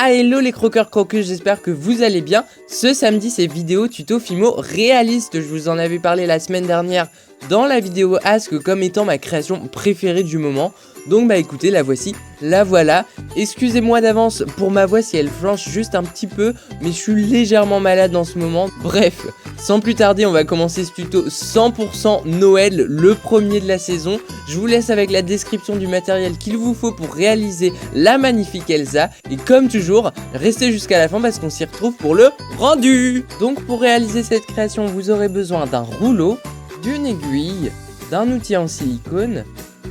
Ah hello les croqueurs croqueuses, j'espère que vous allez bien. Ce samedi c'est vidéo tuto Fimo réaliste, je vous en avais parlé la semaine dernière dans la vidéo Ask comme étant ma création préférée du moment. Donc bah écoutez, la voici, la voilà. Excusez-moi d'avance pour ma voix si elle flanche juste un petit peu, mais je suis légèrement malade en ce moment. Bref, sans plus tarder, on va commencer ce tuto 100% Noël, le premier de la saison. Je vous laisse avec la description du matériel qu'il vous faut pour réaliser la magnifique Elsa. Et comme toujours, restez jusqu'à la fin parce qu'on s'y retrouve pour le rendu. Donc pour réaliser cette création, vous aurez besoin d'un rouleau, d'une aiguille, d'un outil en silicone,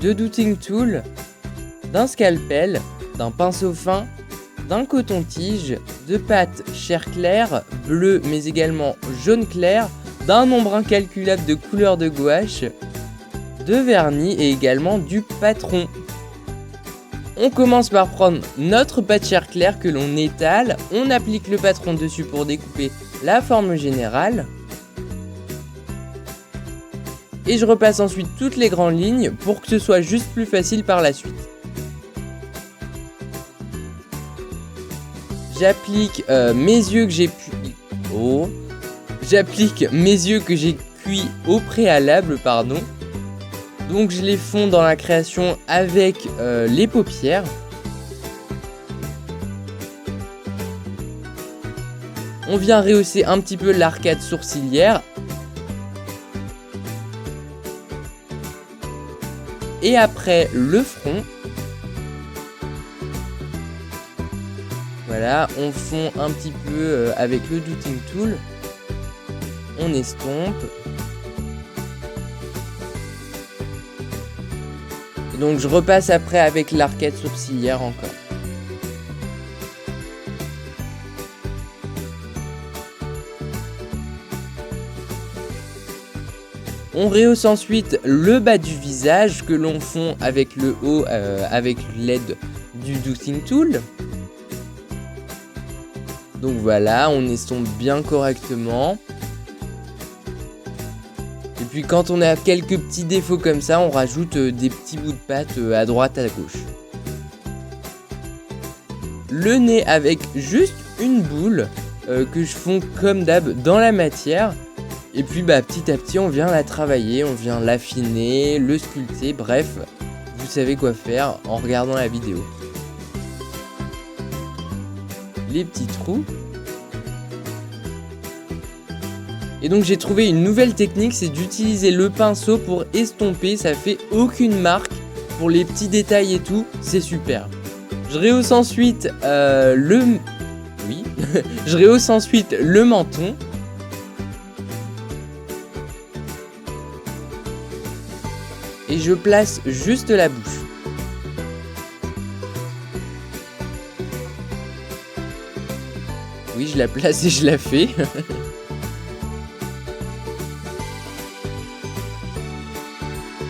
de Douting Tool, d'un scalpel, d'un pinceau fin, d'un coton-tige, de pâte chair claire, bleu mais également jaune clair, d'un nombre incalculable de couleurs de gouache, de vernis et également du patron. On commence par prendre notre pâte chair claire que l'on étale, on applique le patron dessus pour découper la forme générale. Et je repasse ensuite toutes les grandes lignes pour que ce soit juste plus facile par la suite. J'applique mes yeux que j'ai cuits au préalable, pardon. Donc je les fonds dans la création avec les paupières. On vient rehausser un petit peu l'arcade sourcilière. Et après le front, voilà, on fond un petit peu avec le Douting Tool, on estompe. Et donc je repasse après avec l'arcade sourcilière encore. On rehausse ensuite le bas du visage que l'on fond avec le haut avec l'aide du Douting Tool. Donc voilà, on estompe bien correctement. Et puis quand on a quelques petits défauts comme ça, on rajoute des petits bouts de pâte à droite à gauche. Le nez avec juste une boule que je fonds comme d'hab dans la matière. Et puis bah petit à petit on vient la travailler, on vient l'affiner, le sculpter, bref, vous savez quoi faire en regardant la vidéo. Les petits trous. Et donc j'ai trouvé une nouvelle technique, c'est d'utiliser le pinceau pour estomper, ça fait aucune marque pour les petits détails et tout, c'est super. Je rehausse ensuite je rehausse ensuite le menton. Et je place juste la bouche. Oui, je la place et je la fais.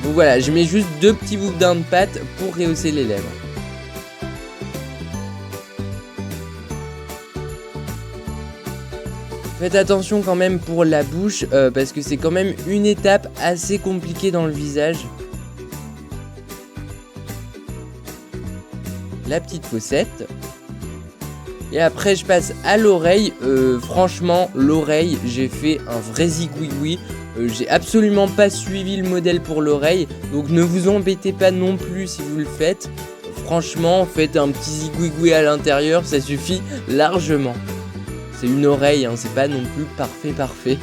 Donc voilà, je mets juste deux petits boudins de pâte pour rehausser les lèvres. Faites attention quand même pour la bouche parce que c'est quand même une étape assez compliquée dans le visage. La petite fossette. Et après je passe à l'oreille. Franchement l'oreille, j'ai fait un vrai zigouigoui. J'ai absolument pas suivi le modèle pour l'oreille. Donc ne vous embêtez pas non plus si vous le faites. Franchement faites un petit zigouigoui à l'intérieur, ça suffit largement. C'est une oreille, hein, c'est pas non plus parfait.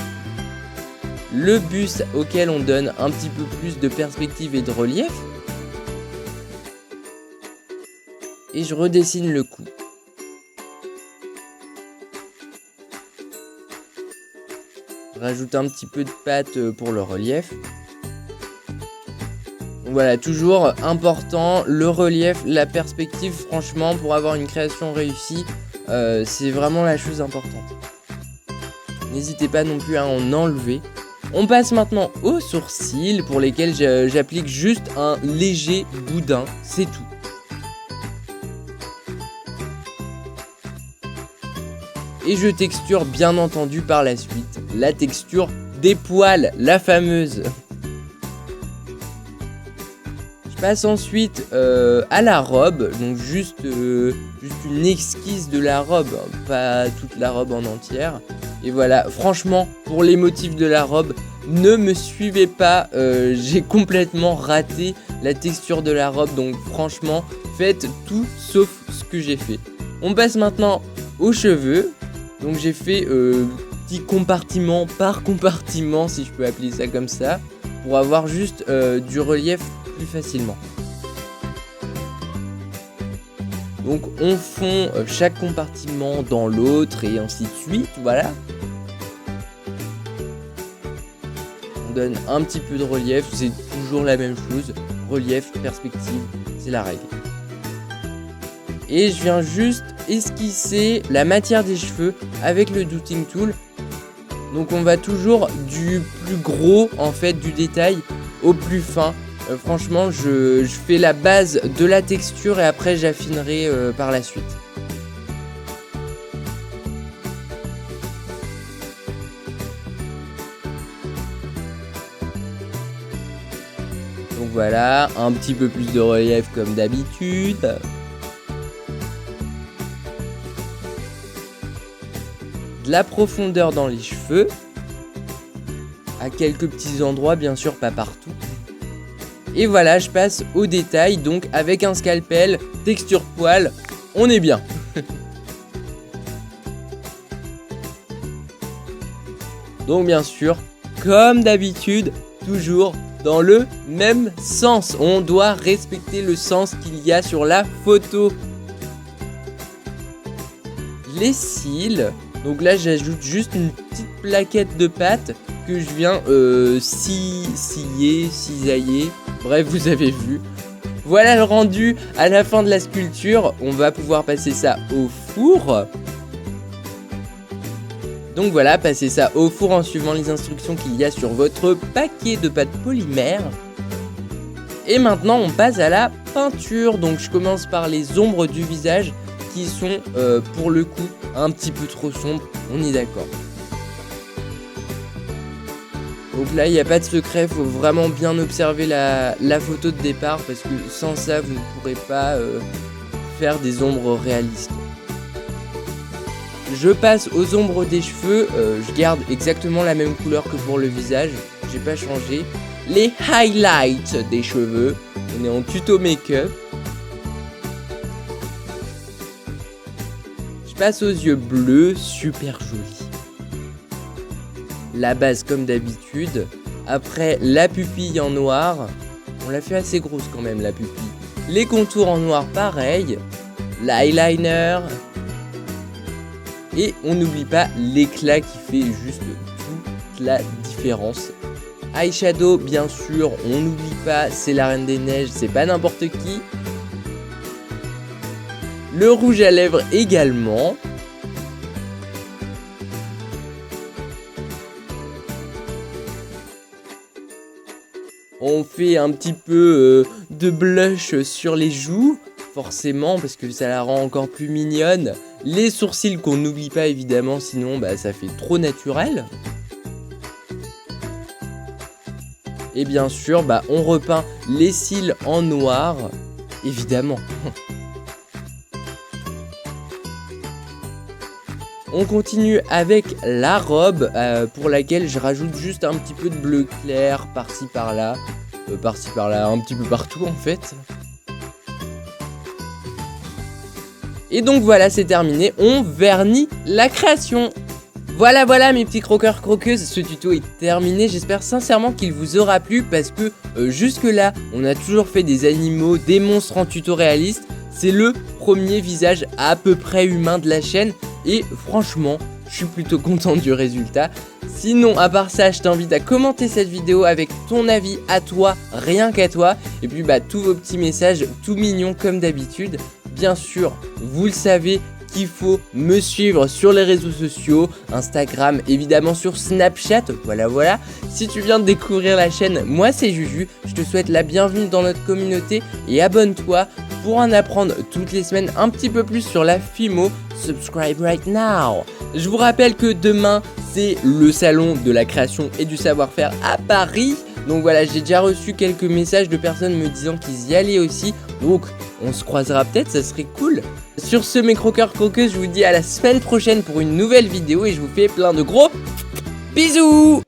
Le buste auquel on donne un petit peu plus de perspective et de relief. Et je redessine le cou. Je rajoute un petit peu de pâte pour le relief. Voilà, toujours important, le relief, la perspective, franchement, pour avoir une création réussie, c'est vraiment la chose importante. N'hésitez pas non plus à en enlever. On passe maintenant aux sourcils, pour lesquels j'applique juste un léger boudin, c'est tout. Et je texture bien entendu par la suite la texture des poils, la fameuse. Je passe ensuite à la robe, donc juste une esquisse de la robe, hein, pas toute la robe en entière. Et voilà, franchement, pour les motifs de la robe, ne me suivez pas, j'ai complètement raté la texture de la robe, donc franchement, faites tout sauf ce que j'ai fait. On passe maintenant aux cheveux, donc j'ai fait petit compartiment par compartiment, si je peux appeler ça comme ça, pour avoir juste du relief plus facilement. Donc on fond chaque compartiment dans l'autre et ainsi de suite, voilà. On donne un petit peu de relief, c'est toujours la même chose, relief, perspective, c'est la règle. Et je viens juste esquisser la matière des cheveux avec le Dotting Tool. Donc on va toujours du plus gros en fait du détail au plus fin. Franchement je fais la base de la texture et après j'affinerai par la suite. Donc voilà, un petit peu plus de relief comme d'habitude. De la profondeur dans les cheveux. À quelques petits endroits, bien sûr, pas partout. Et voilà, je passe au détail, donc avec un scalpel, texture poil, on est bien. Donc bien sûr, comme d'habitude, toujours dans le même sens. On doit respecter le sens qu'il y a sur la photo. Les cils, donc là j'ajoute juste une petite plaquette de pâte que je viens cisailler, bref vous avez vu. Voilà le rendu à la fin de la sculpture, on va pouvoir passer ça au four. Donc voilà, passez ça au four en suivant les instructions qu'il y a sur votre paquet de pâte polymère. Et maintenant on passe à la peinture, donc je commence par les ombres du visage qui sont pour le coup un petit peu trop sombres, on est d'accord. Donc là il n'y a pas de secret, il faut vraiment bien observer la photo de départ parce que sans ça vous ne pourrez pas faire des ombres réalistes. Je passe aux ombres des cheveux, je garde exactement la même couleur que pour le visage, j'ai pas changé. Les highlights des cheveux, on est en tuto make-up. Je passe aux yeux bleus, super joli. La base comme d'habitude. Après la pupille en noir, on l'a fait assez grosse quand même la pupille. Les contours en noir pareil, l'eyeliner. Et on n'oublie pas l'éclat qui fait juste toute la différence. Eyeshadow, bien sûr, on n'oublie pas, c'est la Reine des Neiges, c'est pas n'importe qui. Le rouge à lèvres également. On fait un petit peu de blush sur les joues. Forcément, parce que ça la rend encore plus mignonne. Les sourcils qu'on n'oublie pas évidemment, sinon ça fait trop naturel. Et bien sûr, on repeint les cils en noir, évidemment. On continue avec la robe, pour laquelle je rajoute juste un petit peu de bleu clair, par-ci par-là, un petit peu partout en fait. Et donc voilà, c'est terminé, on vernit la création. Voilà mes petits croqueurs croqueuses, ce tuto est terminé, j'espère sincèrement qu'il vous aura plu parce que jusque là, on a toujours fait des animaux, des monstres en tuto réaliste. C'est le premier visage à peu près humain de la chaîne et franchement, je suis plutôt content du résultat. Sinon, à part ça, je t'invite à commenter cette vidéo avec ton avis à toi, rien qu'à toi. Et puis tous vos petits messages tout mignons comme d'habitude. Bien sûr, vous le savez qu'il faut me suivre sur les réseaux sociaux, Instagram, évidemment sur Snapchat, voilà. Si tu viens de découvrir la chaîne, moi c'est Juju, je te souhaite la bienvenue dans notre communauté et abonne-toi pour en apprendre toutes les semaines un petit peu plus sur la Fimo. Subscribe right now. Je vous rappelle que demain, c'est le salon de la création et du savoir-faire à Paris. Donc voilà, j'ai déjà reçu quelques messages de personnes me disant qu'ils y allaient aussi. Donc on se croisera peut-être, ça serait cool. Sur ce, mes croqueurs croqueuses, je vous dis à la semaine prochaine pour une nouvelle vidéo et je vous fais plein de gros bisous.